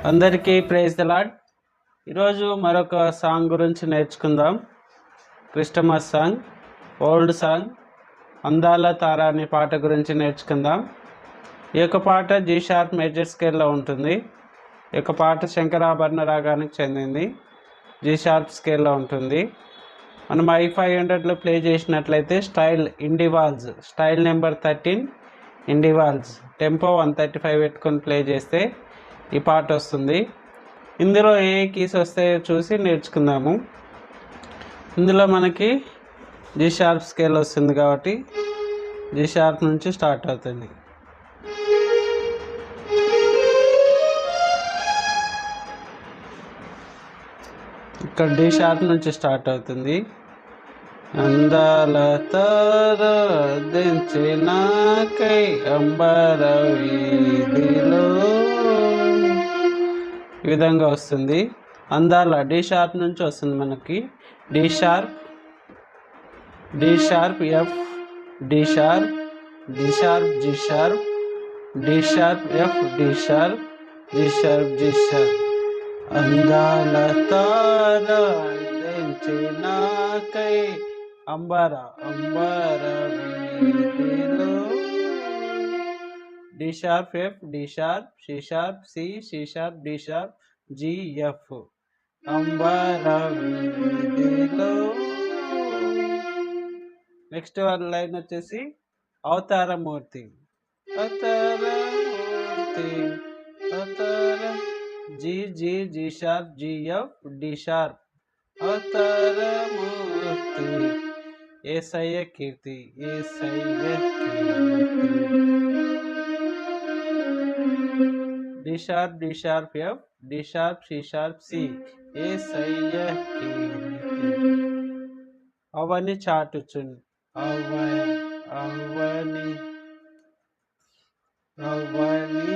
అందరికీ praise the lord. ఈరోజు మరొక సాంగ్ గురించి నేర్చుకుందాం. క్రిస్టమస్ సాంగ్, ఓల్డ్ సాంగ్, అందాల తార అనే పాట గురించి నేర్చుకుందాం. ఈ యొక్క పాట జీ షార్ప్ మేజర్ స్కేల్లో ఉంటుంది. ఈ యొక్క పాట శంకరాభరణ రాగానికి చెందింది. జీ షార్ప్ స్కేల్లో ఉంటుంది. మనం I500లో ప్లే చేసినట్లయితే ఇండివాల్స్ స్టైల్ నెంబర్ 13 ఇండివాల్స్ టెంపో 135 పెట్టుకొని ప్లే చేస్తే ఈ పాట వస్తుంది. ఇందులో ఏ కీస్ వస్తాయో చూసి నేర్చుకుందాము. ఇందులో మనకి జీ షార్ప్ స్కేల్ వస్తుంది కాబట్టి జీ షార్ప్ నుంచి స్టార్ట్ అవుతుంది. ఇక్కడ డి షార్ప్ నుంచి స్టార్ట్ అవుతుంది. అందాల తార దించినాకై అంబర వీధిలో, ఈ విధంగా వస్తుంది. అందాల డి షార్ప్ నుంచి వస్తుంది మనకి. D sharp, D sharp, F, D sharp, D sharp, G sharp, D sharp, F, D sharp, G sharp, G sharp. అందాల తార దించినాకై అంబర అంబర వీధిలో, D sharp, F, D sharp, C sharp, C sharp, D sharp, G, F, అంబర వీధిలో. Next line వచ్చేసి అవతారమూర్తి. అవతారమూర్తి, అవతార, G, G, G sharp, G, F, D sharp, అవతారమూర్తి, యేసయ్య కీర్తి, యేసయ్య కీర్తి. D sharp, D sharp, F, D sharp, C sharp, C, యేసయ్య కీర్తి. అవని చాటుచున్, అవని అవని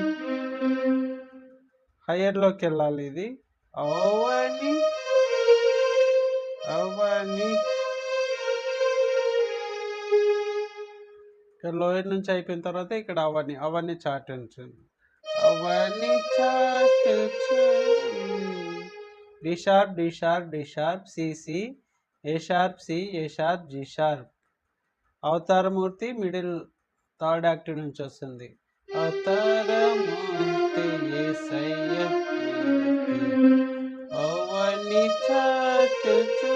హయ్యర్లోకి వెళ్ళాలి. ఇది అవని అవని. ఇక్కడ లోయర్ నుంచి అయిపోయిన తర్వాత ఇక్కడ అవని అవని చాటు ఉంటుంది. అవని చాటు, D sharp, D sharp, D sharp, C, C, A sharp, C, A sharp, G sharp. అవతారమూర్తి మిడిల్ థర్డ్ యాక్టివ్ నుంచి వస్తుంది. అవతారమూర్తి, యేసయ్య కీర్తి, అవని చాటుచు,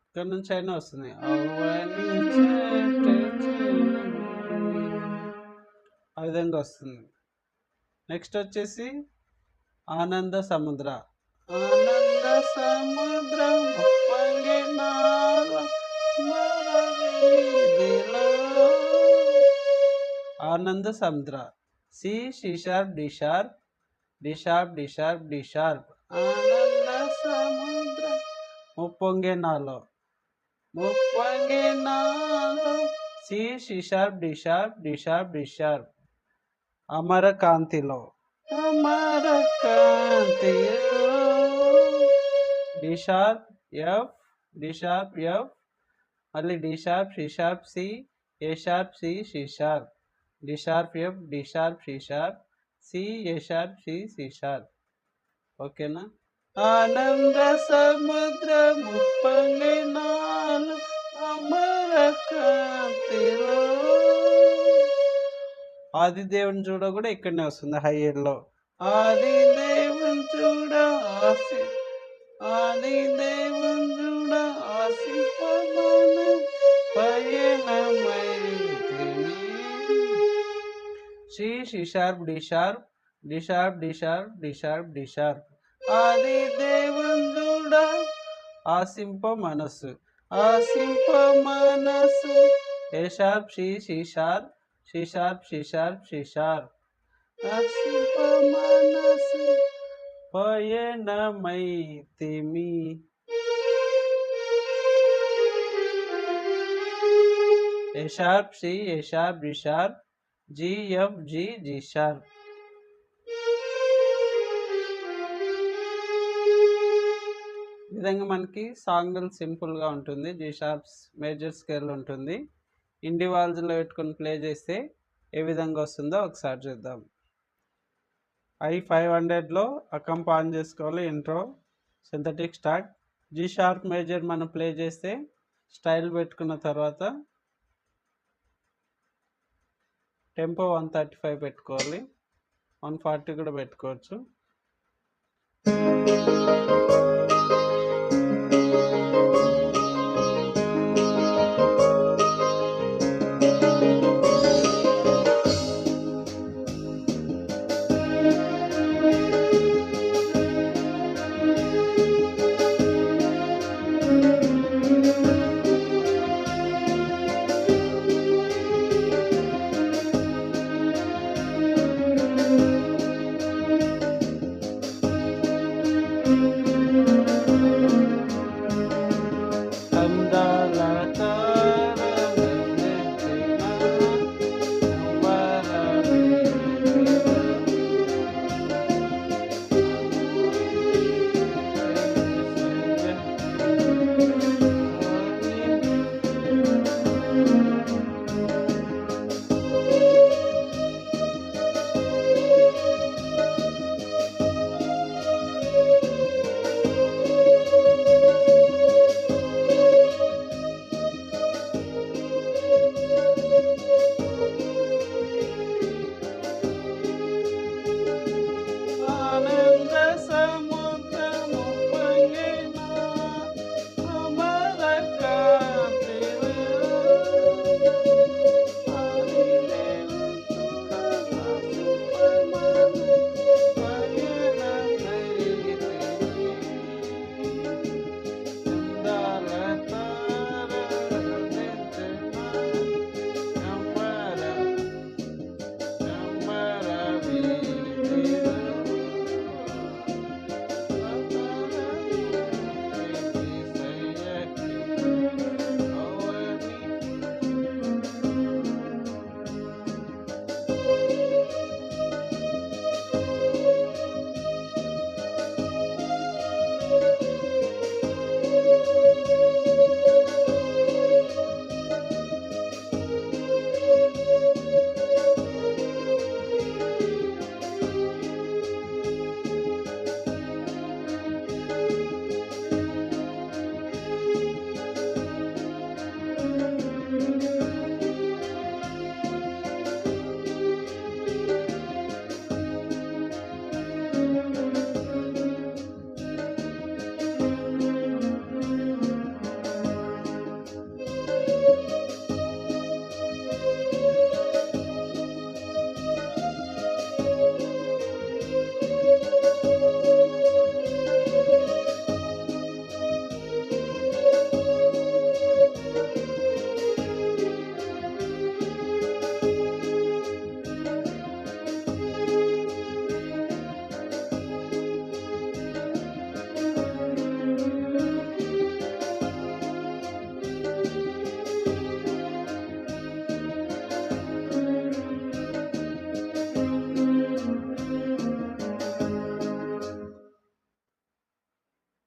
ఇక్కడ నుంచి అయినా వస్తుంది. అవని చాటుచు, ఆ విధంగా వస్తుంది. నెక్స్ట్ వచ్చేసి ఆనంద సముద్ర. ఆనంద సముద్ర ఆనంద సముద్ర, C, C sharp, D sharp, D sharp, D sharp, D sharp, ఆనంద సముద్ర. ముప్పొంగే నాలో, ముప్పొంగే నాలో, C, C sharp, D sharp, D sharp, D sharp, అమర కాంతిలో, అమర కాంతిలో, D sharp, F, D sharp, F, మళ్ళీ D sharp, C sharp, C, A sharp, C, C sharp, D sharp, F, D sharp, C sharp, C, A sharp, C, C sharp. ఓకేనా? ఆనంద సముద్రము పొంగినాలు అమర కాంతిలో. ఆది దేవుని చూడ కూడా ఇక్కడనే వస్తుంది హయ్యర్లో. ఆది దేవుని చూడ ఆసి, ఆది దేవుని చూడ ఆసిపమన పయనమైతిని. C, C sharp, D sharp, D sharp, D sharp, D sharp, D sharp, ఆది దేవుని చూడ ఆసింప మనసు, ఆసింప మనసు, A sharp, C, C sharp, C sharp, C sharp, C sharp, ఆసింప మనసు పయనమైతిమి. A sharp, C, A sharp, D sharp, G, F, G, G sharp. ఈ విధంగా మనకి సాంగ్ సింపుల్గా ఉంటుంది. జీ షార్ప్స్ మేజర్ స్కేల్ ఉంటుంది. ఇండివాల్స్లో పెట్టుకొని ప్లే చేస్తే ఏ విధంగా వస్తుందో ఒకసారి చూద్దాం. I500లో అకంప్ ఆన్ చేసుకోవాలి. Intro synthetic start. G sharp major మనం ప్లే చేస్తే స్టైల్ పెట్టుకున్న తర్వాత టెంపో 135 పెట్టుకోవాలి. 140 కూడా పెట్టుకోవచ్చు.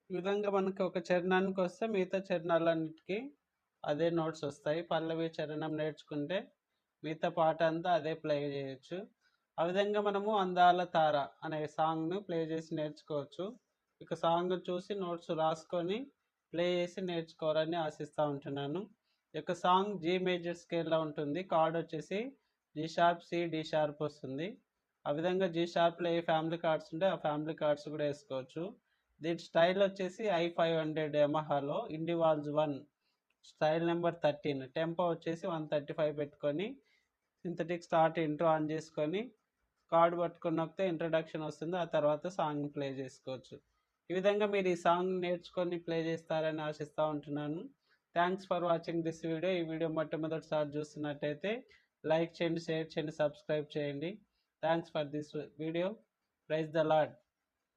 ఈ విధంగా మనకి ఒక చరణానికి వస్తే మిగతా చరణాలన్నిటికీ అదే నోట్స్ వస్తాయి. పల్లవి చరణం నేర్చుకుంటే మిగతా పాట అంతా అదే ప్లే చేయొచ్చు. ఆ విధంగా మనము అందాల తార అనే సాంగ్ను ప్లే చేసి నేర్చుకోవచ్చు. ఇక సాంగ్ చూసి నోట్స్ రాసుకొని ప్లే చేసి నేర్చుకోవాలని ఆశిస్తూ ఉంటున్నాను. ఈ యొక్క సాంగ్ జీ మేజర్ స్కేల్లో ఉంటుంది. కార్డ్ వచ్చేసి G sharp, C, D sharp వస్తుంది. ఆ విధంగా జీ షార్ప్లో ఏ ఫ్యామిలీ కార్డ్స్ ఉంటే ఆ ఫ్యామిలీ కార్డ్స్ కూడా వేసుకోవచ్చు. దీని స్టైల్ వచ్చేసి I500 యమహాలో ఇండివాల్స్ 1 స్టైల్ నెంబర్ 13. టెంపో వచ్చేసి 135 పెట్టుకొని సింథటిక్ స్టార్ట్ ఇంట్రో ఆన్ చేసుకొని కార్డ్ పట్టుకుని నొక్కితే ఇంట్రడక్షన్ వస్తుంది. ఆ తర్వాత సాంగ్ ప్లే చేసుకోవచ్చు. ఈ విధంగా మీరు ఈ సాంగ్ నేర్చుకొని ప్లే చేస్తారని ఆశిస్తూ ఉంటున్నాను. Thanks for watching this video. ఈ వీడియో మొట్టమొదటిసారి చూస్తున్నట్టయితే లైక్ చేయండి, షేర్ చేయండి, సబ్స్క్రైబ్ చేయండి. Thanks for this video. Praise the lord.